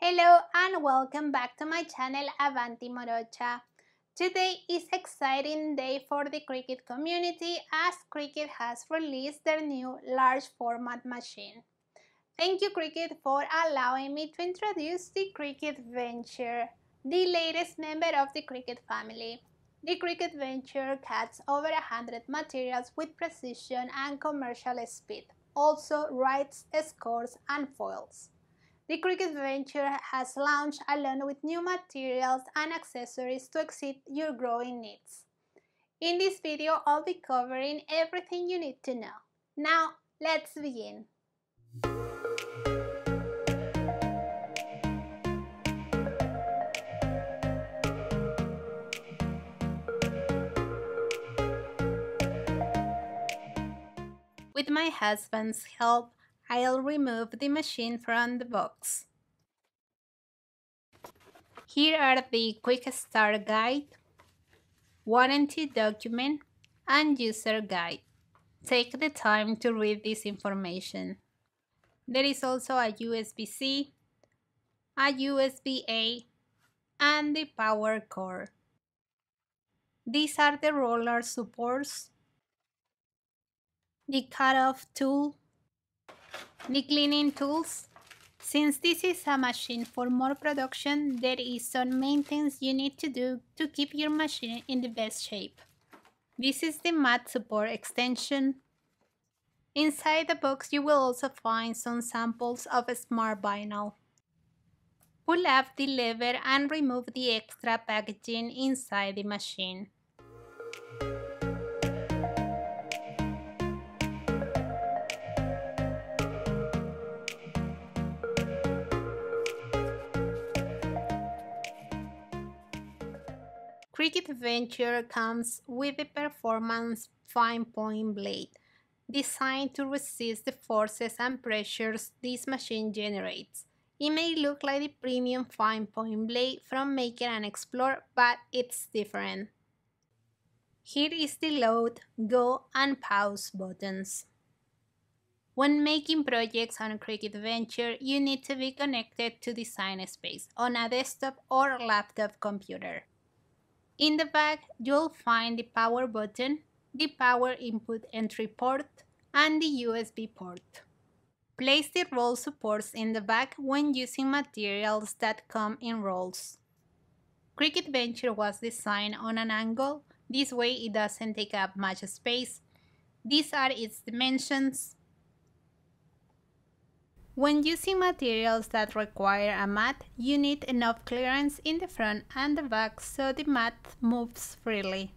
Hello and welcome back to my channel Avanti Morocha. Today is exciting day for the Cricut community as Cricut has released their new large format machine. Thank you Cricut for allowing me to introduce the Cricut Venture, the latest member of the Cricut family. The Cricut Venture cuts over 100 materials with precision and commercial speed, also writes, scores and foils. The Cricut Venture has launched along with new materials and accessories to exceed your growing needs. In this video, I'll be covering everything you need to know. Now, let's begin. With my husband's help, I'll remove the machine from the box. Here are the Quick Start Guide, Warranty Document, and User Guide. Take the time to read this information. There is also a USB-C, a USB-A, and the power cord. These are the roller supports, the cut-off tool, the cleaning tools. Since this is a machine for more production, there is some maintenance you need to do to keep your machine in the best shape. This is the mat support extension. Inside the box you will also find some samples of smart vinyl. Pull up the lever and remove the extra packaging inside the machine. Cricut Venture comes with a performance 5-point blade, designed to resist the forces and pressures this machine generates. It may look like the premium 5-point blade from Maker and Explore, but it's different. Here is the load, go, and pause buttons. When making projects on Cricut Venture, you need to be connected to Design Space on a desktop or laptop computer. In the back, you'll find the power button, the power input entry port, and the USB port. Place the roll supports in the back when using materials that come in rolls. Cricut Venture was designed on an angle, this way it doesn't take up much space. These are its dimensions. When using materials that require a mat, you need enough clearance in the front and the back so the mat moves freely.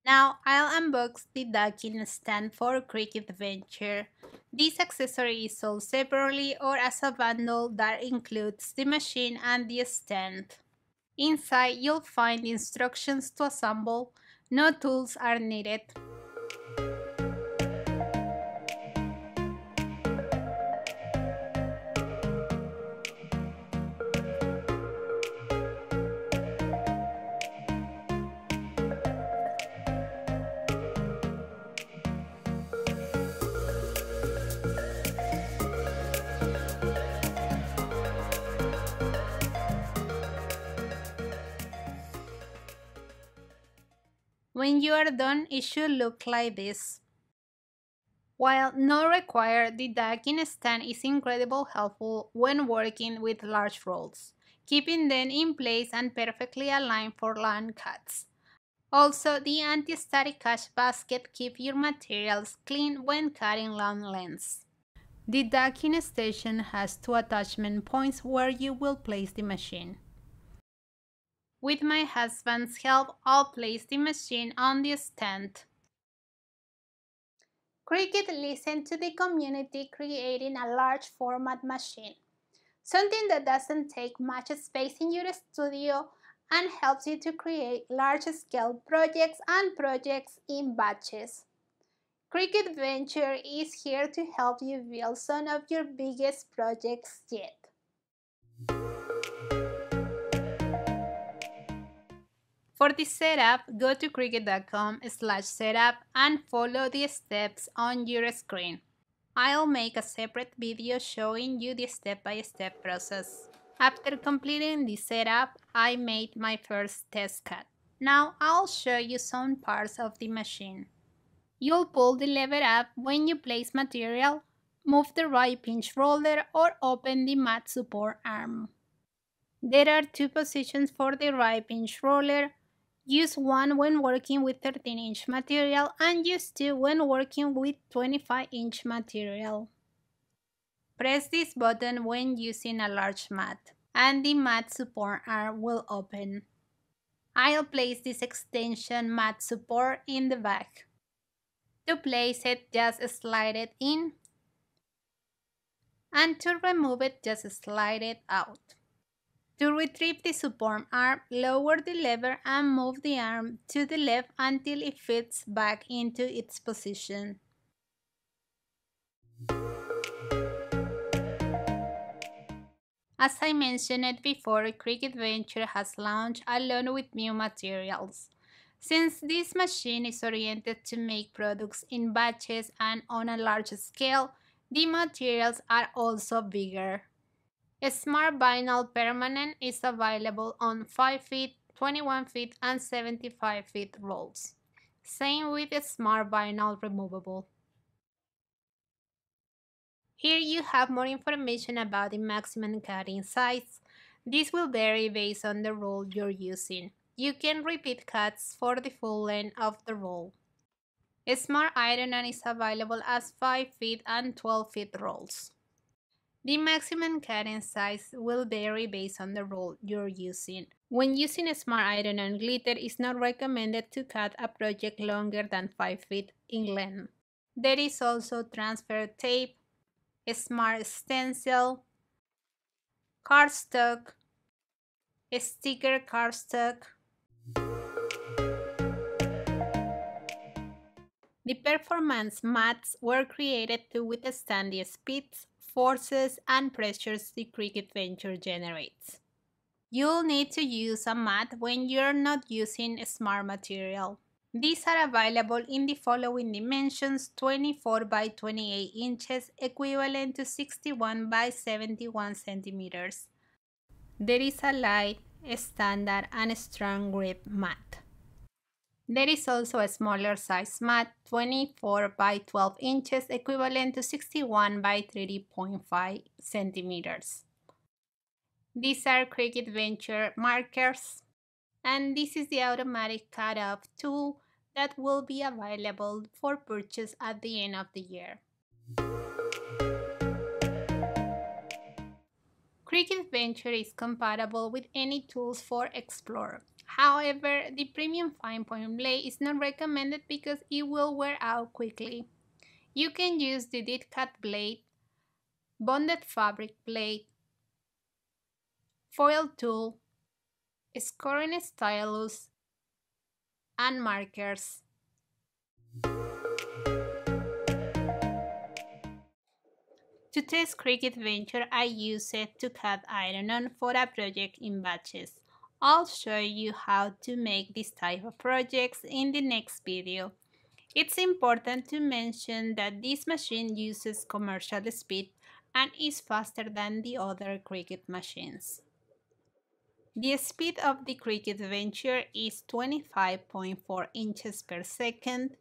Now I'll unbox the docking stand for Cricut Venture. This accessory is sold separately or as a bundle that includes the machine and the stand. Inside you'll find instructions to assemble. No tools are needed. When you are done, it should look like this. While not required, the docking stand is incredibly helpful when working with large rolls, keeping them in place and perfectly aligned for long cuts. Also, the anti-static cash basket keeps your materials clean when cutting long lengths. The docking station has 2 attachment points where you will place the machine. With my husband's help, I'll place the machine on the stand. Cricut listened to the community creating a large format machine, something that doesn't take much space in your studio and helps you to create large-scale projects and projects in batches. Cricut Venture is here to help you build some of your biggest projects yet. For the setup, go to cricut.com/setup and follow the steps on your screen. I'll make a separate video showing you the step-by-step process. After completing the setup, I made my first test cut. Now I'll show you some parts of the machine. You'll pull the lever up when you place material, move the right pinch roller, or open the mat support arm. There are two positions for the right pinch roller. Use one when working with 13-inch material and use two when working with 25-inch material. Press this button when using a large mat, and the mat support arm will open. I'll place this extension mat support in the back. To place it, just slide it in, and to remove it, just slide it out. To retrieve the support arm, lower the lever and move the arm to the left until it fits back into its position. As I mentioned before, Cricut Venture has launched along with new materials. Since this machine is oriented to make products in batches and on a large scale, the materials are also bigger. A Smart Vinyl Permanent is available on 5 feet, 21 feet, and 75 feet rolls. Same with a Smart Vinyl Removable. Here you have more information about the maximum cutting size. This will vary based on the roll you're using. You can repeat cuts for the full length of the roll. A Smart Iron-On is available as 5 feet and 12 feet rolls. The maximum cutting size will vary based on the roll you're using. When using a Smart Iron-On glitter, it's not recommended to cut a project longer than 5 feet in length. There is also transfer tape, a Smart Stencil, cardstock, a sticker cardstock. The performance mats were created to withstand the speeds, forces, and pressures the Cricut Venture generates. You'll need to use a mat when you're not using a smart material. These are available in the following dimensions: 24 by 28 inches, equivalent to 61 by 71 centimeters. There is a light, a standard, and a strong grip mat. There is also a smaller size mat, 24 by 12 inches, equivalent to 61 by 30.5 centimeters. These are Cricut Venture markers, and this is the automatic cut-off tool that will be available for purchase at the end of the year. Cricut Venture is compatible with any tools for Explorer. However, the premium fine point blade is not recommended because it will wear out quickly. You can use the dead cut blade, bonded fabric blade, foil tool, scoring stylus, and markers. To test Cricut Venture, I use it to cut iron-on for a project in batches. I'll show you how to make this type of projects in the next video. It's important to mention that this machine uses commercial speed and is faster than the other Cricut machines. The speed of the Cricut Venture is 25.4 inches per second.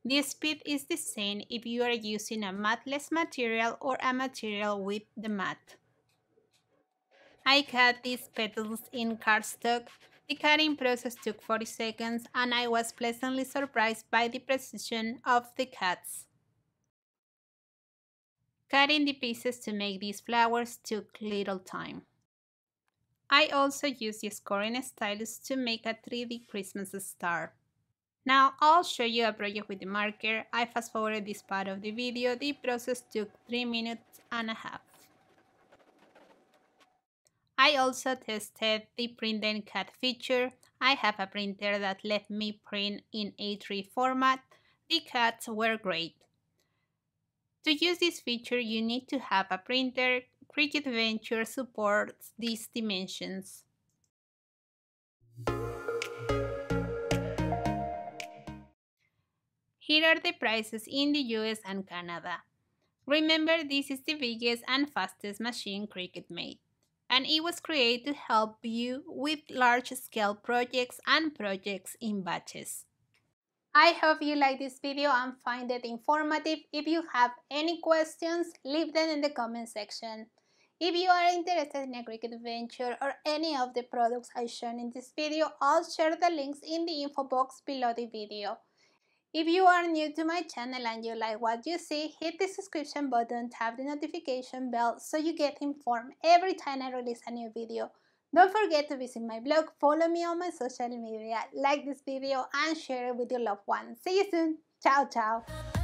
The speed is the same if you are using a matless material or a material with the mat. I cut these petals in cardstock. The cutting process took 40 seconds and I was pleasantly surprised by the precision of the cuts. Cutting the pieces to make these flowers took little time. I also used the scoring stylus to make a 3D Christmas star. Now I'll show you a project with the marker. I fast forwarded this part of the video. The process took 3 minutes and a half. I also tested the print and cut feature. I have a printer that let me print in A3 format. The cuts were great. To use this feature, you need to have a printer. Cricut Venture supports these dimensions. Here are the prices in the US and Canada. Remember, this is the biggest and fastest machine Cricut made. and it was created to help you with large-scale projects and projects in batches. I hope you like this video and find it informative. If you have any questions, leave them in the comment section. If you are interested in a Cricut venture or any of the products I shown in this video, I'll share the links in the info box below the video. If you are new to my channel and you like what you see, hit the subscription button, tap the notification bell so you get informed every time I release a new video. Don't forget to visit my blog, follow me on my social media, like this video and share it with your loved ones. See you soon. Ciao, ciao.